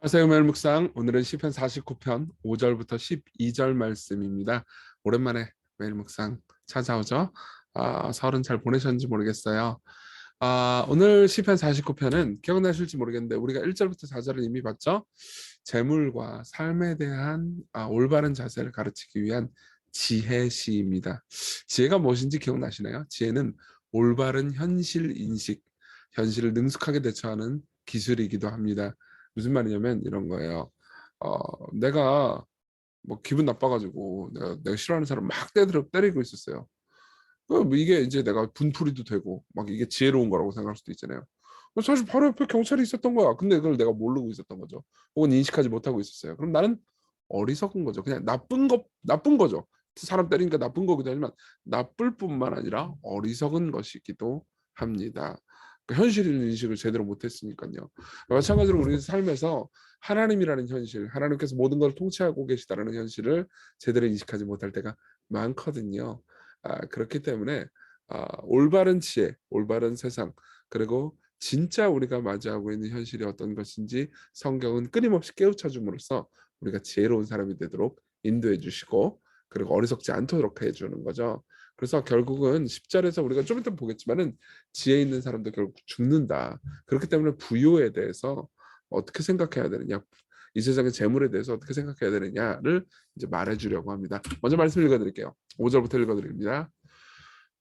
안녕하세요. 매일 묵상. 오늘은 시편 49편 5절부터 12절 말씀입니다. 오랜만에 매일 묵상 찾아오죠. 설은 잘 보내셨는지 모르겠어요. 오늘 시편 49편은 기억나실지 모르겠는데 우리가 1절부터 4절을 이미 봤죠. 재물과 삶에 대한 올바른 자세를 가르치기 위한 지혜 시입니다. 지혜가 무엇인지 기억나시나요? 지혜는 올바른 현실 인식, 현실을 능숙하게 대처하는 기술이기도 합니다. 무슨 말이냐면 이런 거예요. 내가 뭐 기분 나빠가지고 내가 싫어하는 사람 막 때리고 있었어요. 뭐 이게 이제 내가 분풀이도 되고 막 이게 지혜로운 거라고 생각할 수도 있잖아요. 사실 바로 옆에 경찰이 있었던 거야. 근데 그걸 내가 모르고 있었던 거죠. 혹은 인식하지 못하고 있었어요. 그럼 나는 어리석은 거죠. 그냥 나쁜 거죠. 사람 때리니까 나쁜 거기도 하지만 나쁠 뿐만 아니라 어리석은 것이기도 합니다. 그러니까 현실 인식을 제대로 못했으니까요. 마찬가지로 우리 삶에서 하나님이라는 현실, 하나님께서 모든 걸 통치하고 계시다라는 현실을 제대로 인식하지 못할 때가 많거든요. 그렇기 때문에 올바른 지혜, 올바른 세상, 그리고 진짜 우리가 맞이하고 있는 현실이 어떤 것인지 성경은 끊임없이 깨우쳐 줌으로써 우리가 지혜로운 사람이 되도록 인도해 주시고, 그리고 어리석지 않도록 해 주는 거죠. 그래서 결국은 10절에서 우리가 좀 이따 보겠지만은 지혜 있는 사람도 결국 죽는다. 그렇기 때문에 부요에 대해서 어떻게 생각해야 되느냐, 이 세상의 재물에 대해서 어떻게 생각해야 되느냐를 이제 말해 주려고 합니다. 먼저 말씀 읽어 드릴게요. 5절부터 읽어 드립니다.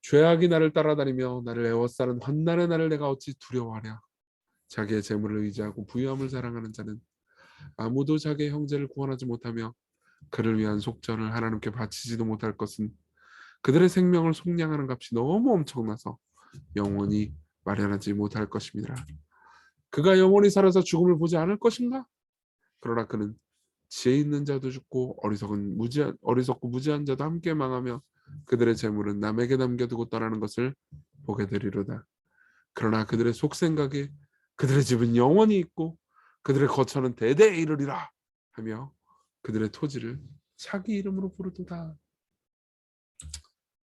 죄악이 나를 따라다니며 나를 애워싸는 환난의 날을 내가 어찌 두려워하랴. 자기의 재물을 의지하고 부유함을 자랑하는 자는 아무도 자기의 형제를 구원하지 못하며 그를 위한 속전을 하나님께 바치지도 못할 것은 그들의 생명을 속량하는 값이 너무 엄청나서 영원히 마련하지 못할 것입니다. 그가 영원히 살아서 죽음을 보지 않을 것인가? 그러나 그는 지혜 있는 자도 죽고 어리석고 무지한 자도 함께 망하며 그들의 재물은 남에게 남겨두고 떠나는 것을 보게 되리로다. 그러나 그들의 속생각에 그들의 집은 영원히 있고 그들의 거처는 대대에 이르리라 하며 그들의 토지를 자기 이름으로 부르도다.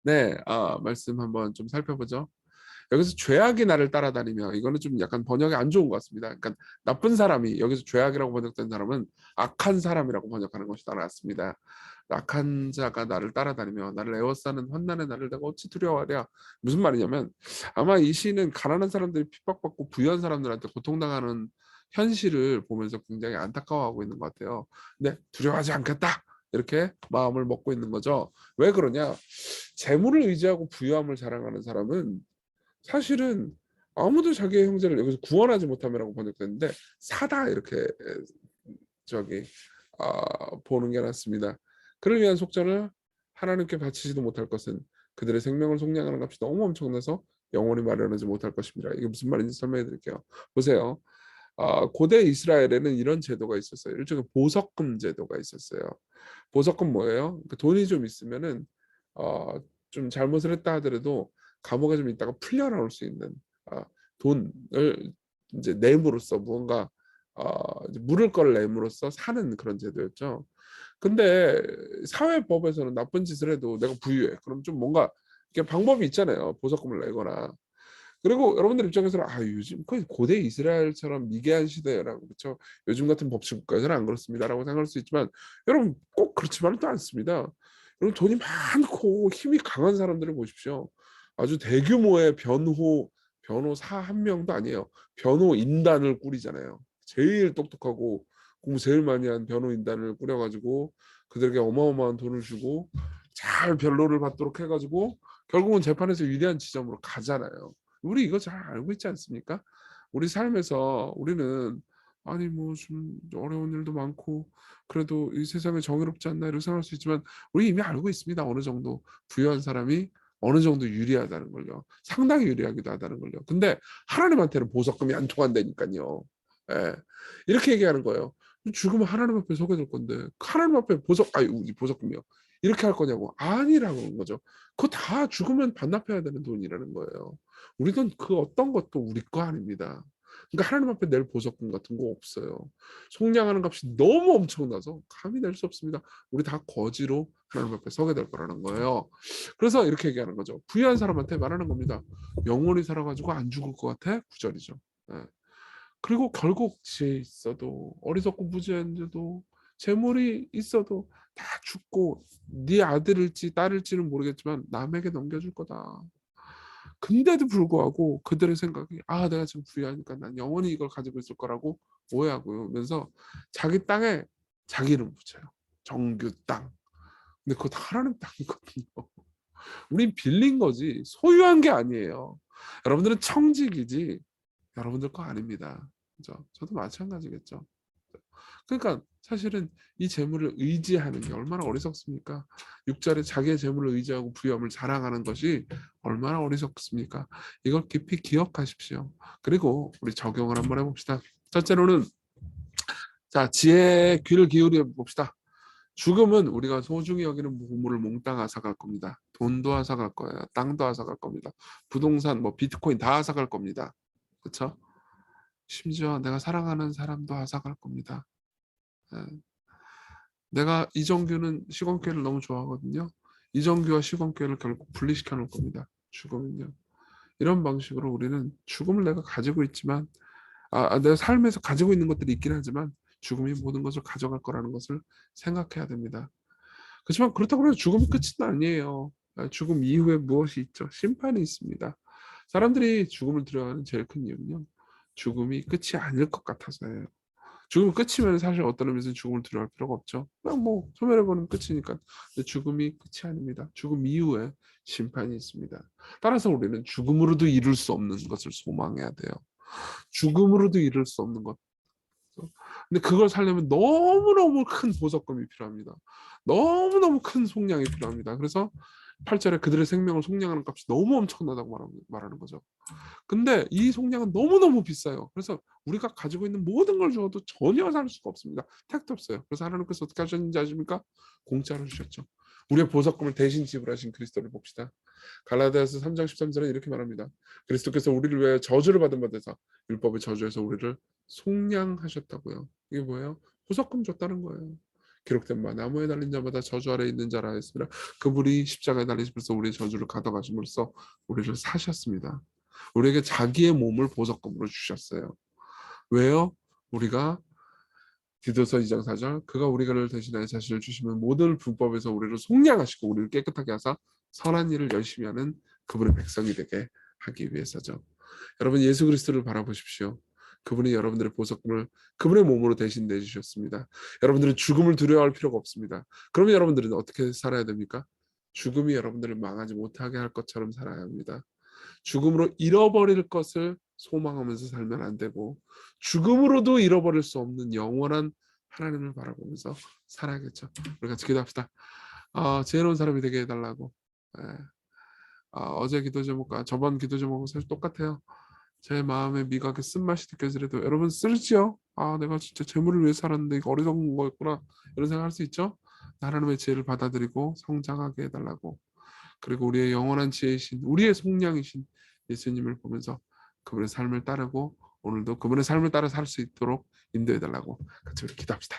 네, 말씀 한번 좀 살펴보죠. 여기서 죄악이 나를 따라다니며, 이거는 좀 약간 번역이 안 좋은 것 같습니다. 그러니까 나쁜 사람이, 여기서 죄악이라고 번역된 사람은 악한 사람이라고 번역하는 것이 더 낫습니다. 악한 자가 나를 따라다니며 나를 에워싸는 환난의 날을 내가 어찌 두려워하랴. 무슨 말이냐면 아마 이 시는 가난한 사람들이 핍박받고 부유한 사람들한테 고통당하는 현실을 보면서 굉장히 안타까워하고 있는 것 같아요. 근데 두려워하지 않겠다, 이렇게 마음을 먹고 있는 거죠. 왜 그러냐? 재물을 의지하고 부유함을 자랑하는 사람은 사실은 아무도 자기의 형제를 여기서 구원하지 못함이라고 번역됐는데 사다, 이렇게 저기 보는 게 낫습니다. 그를 위한 속전을 하나님께 바치지도 못할 것은 그들의 생명을 속량하는 값이 너무 엄청나서 영원히 마련하지 못할 것입니다. 이게 무슨 말인지 설명해 드릴게요. 보세요. 고대 이스라엘에는 이런 제도가 있었어요. 일종의 보석금 제도가 있었어요. 보석금 뭐예요? 그러니까 돈이 좀 있으면은 어, 좀 잘못을 했다 하더라도 감옥에 좀 있다가 풀려 나올 수 있는 돈을 이제 내므로써 무언가 이제 물을 걸 내므로써 사는 그런 제도였죠. 근데 사회법에서는 나쁜 짓을 해도 내가 부유해. 그럼 좀 뭔가 이게 방법이 있잖아요. 보석금을 내거나. 그리고 여러분들 입장에서는 요즘 거의 고대 이스라엘처럼 미개한 시대라고, 그렇죠? 요즘 같은 법치 국가에서는 안 그렇습니다라고 생각할 수 있지만 여러분 꼭 그렇지만은 또 않습니다. 여러분 돈이 많고 힘이 강한 사람들을 보십시오. 아주 대규모의 변호사 한 명도 아니에요. 변호인단을 꾸리잖아요. 제일 똑똑하고 공부 제일 많이 한 변호인단을 꾸려가지고 그들에게 어마어마한 돈을 주고 잘 변론을 받도록 해가지고 결국은 재판에서 유리한 지점으로 가잖아요. 우리 이거 잘 알고 있지 않습니까? 우리 삶에서 우리는 아니 뭐 좀 어려운 일도 많고 그래도 이 세상에 정의롭지 않나 이렇게 생각할 수 있지만 우리 이미 알고 있습니다. 어느 정도 부유한 사람이 어느 정도 유리하다는 걸요. 상당히 유리하기도 하다는 걸요. 근데 하나님한테는 보석금이 안 통한다니까요. 예. 이렇게 얘기하는 거예요. 죽으면 하나님 앞에 서게 될 건데 하나님 앞에 보석금이요. 이렇게 할 거냐고. 아니라는 거죠. 그거 다 죽으면 반납해야 되는 돈이라는 거예요. 우리 돈 그 어떤 것도 우리 거 아닙니다. 그러니까 하나님 앞에 낼 보석금 같은 거 없어요. 속량하는 값이 너무 엄청나서 감히 낼 수 없습니다. 우리 다 거지로 하나님 앞에 서게 될 거라는 거예요. 그래서 이렇게 얘기하는 거죠. 부유한 사람한테 말하는 겁니다. 영원히 살아가지고 안 죽을 것 같아? 구절이죠. 예. 그리고 결국 지혜 있어도 어리석고 무지한데도 재물이 있어도 다 죽고 네 아들일지 딸일지는 모르겠지만 남에게 넘겨줄 거다. 근데도 불구하고 그들의 생각이 내가 지금 부유하니까 난 영원히 이걸 가지고 있을 거라고 오해하고면서 자기 땅에 자기 이름 붙여요. 정규 땅. 근데 그거 다 하나님 땅이거든요. 우린 빌린 거지 소유한 게 아니에요. 여러분들은 청직이지 여러분들 거 아닙니다. 그죠? 저도 마찬가지겠죠. 그러니까 사실은 이 재물을 의지하는 게 얼마나 어리석습니까? 6절에 자기의 재물을 의지하고 부유함을 자랑하는 것이 얼마나 어리석습니까? 이걸 깊이 기억하십시오. 그리고 우리 적용을 한번 해봅시다. 첫째로는 자 지혜의 귀를 기울여 봅시다. 죽음은 우리가 소중히 여기는 보물을 몽땅 앗아갈 겁니다. 돈도 앗아갈 거예요. 땅도 앗아갈 겁니다. 부동산, 뭐 비트코인 다 앗아갈 겁니다. 그렇죠? 심지어 내가 사랑하는 사람도 앗아갈 겁니다. 예. 내가 이정규는 시건교회를 너무 좋아하거든요. 이정규와 시건교회를 결국 분리시켜 놓을 겁니다. 죽음은요. 이런 방식으로 우리는 죽음을 내가 가지고 있지만 내가 삶에서 가지고 있는 것들이 있긴 하지만 죽음이 모든 것을 가져갈 거라는 것을 생각해야 됩니다. 그렇지만 그렇다고 해서 죽음이 끝은 아니에요. 죽음 이후에 무엇이 있죠? 심판이 있습니다. 사람들이 죽음을 두려워하는 제일 큰 이유는요. 죽음이 끝이 아닐 것 같아서예요. 죽음이 끝이면 사실 어떤 의미에서 죽음을 두려워할 필요가 없죠. 그냥 뭐 소멸해버리면 끝이니까. 근데 죽음이 끝이 아닙니다. 죽음 이후에 심판이 있습니다. 따라서 우리는 죽음으로도 이룰 수 없는 것을 소망해야 돼요. 죽음으로도 이룰 수 없는 것. 근데 그걸 살려면 너무너무 큰 보석금이 필요합니다. 너무너무 큰 속량이 필요합니다. 그래서 8절에 그들의 생명을 속량하는 값이 너무 엄청나다고 말하는 거죠. 근데 이 속량은 너무너무 비싸요. 그래서 우리가 가지고 있는 모든 걸 주어도 전혀 살 수가 없습니다. 택도 없어요. 그래서 하나님께서 어떻게 하셨는지 아십니까? 공짜로 주셨죠. 우리의 보석금을 대신 지불하신 그리스도를 봅시다. 갈라디아서 3장 13절에 이렇게 말합니다. 그리스도께서 우리를 위해 저주를 받은 바 되사 율법의 저주에서 우리를 속량하셨다고요. 이게 뭐예요? 보석금 줬다는 거예요. 기록된 바 나무에 달린 자마다 저주 아래 있는 자라 했습니다. 그분이 십자가에 달리심으로써 우리의 저주를 가져가심으로써 우리를 사셨습니다. 우리에게 자기의 몸을 보석금으로 주셨어요. 왜요? 우리가 디도서 2장 4절 그가 우리를 대신하여 자신을 주시면 모든 불법에서 우리를 속량하시고 우리를 깨끗하게 하사 선한 일을 열심히 하는 그분의 백성이 되게 하기 위해서죠. 여러분 예수 그리스도를 바라보십시오. 그분이 여러분들의 보석금을 그분의 몸으로 대신 내주셨습니다. 여러분들은 죽음을 두려워할 필요가 없습니다. 그러면 여러분들은 어떻게 살아야 됩니까? 죽음이 여러분들을 망하지 못하게 할 것처럼 살아야 합니다. 죽음으로 잃어버릴 것을 소망하면서 살면 안 되고 죽음으로도 잃어버릴 수 없는 영원한 하나님을 바라보면서 살아야겠죠. 우리 같이 기도합시다. 지혜로운 사람이 되게 해달라고. 예. 어제 기도 제목과 저번 기도 제목은 사실 똑같아요. 제 마음에 미각의 쓴맛이 느껴지더라도 여러분 쓰지요. 내가 진짜 재물을 위해 살았는데 이거 어리석은 거였구나 이런 생각할 수 있죠. 하나님의 지혜를 받아들이고 성장하게 해달라고. 그리고 우리의 영원한 지혜이신 우리의 속량이신 예수님을 보면서 그분의 삶을 따르고 오늘도 그분의 삶을 따라 살 수 있도록 인도해 달라고 같이 우리 기도합시다.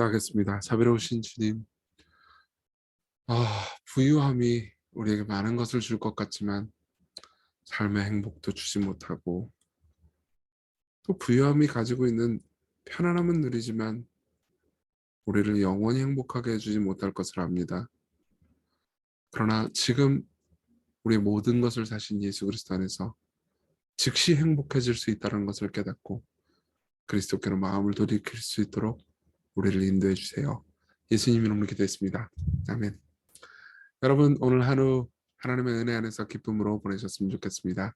기도하겠습니다. 자비로우신 주님, 부유함이 우리에게 많은 것을 줄 것 같지만 삶의 행복도 주지 못하고, 또 부유함이 가지고 있는 편안함은 누리지만 우리를 영원히 행복하게 해주지 못할 것을 압니다. 그러나 지금 우리의 모든 것을 사신 예수 그리스도 안에서 즉시 행복해질 수 있다는 것을 깨닫고 그리스도께로 마음을 돌이킬 수 있도록 우리를 인도해 주세요. 예수님 이름으로 기도했습니다. 아멘. 여러분, 오늘 하루 하나님의 은혜 안에서 기쁨으로 보내셨으면 좋겠습니다.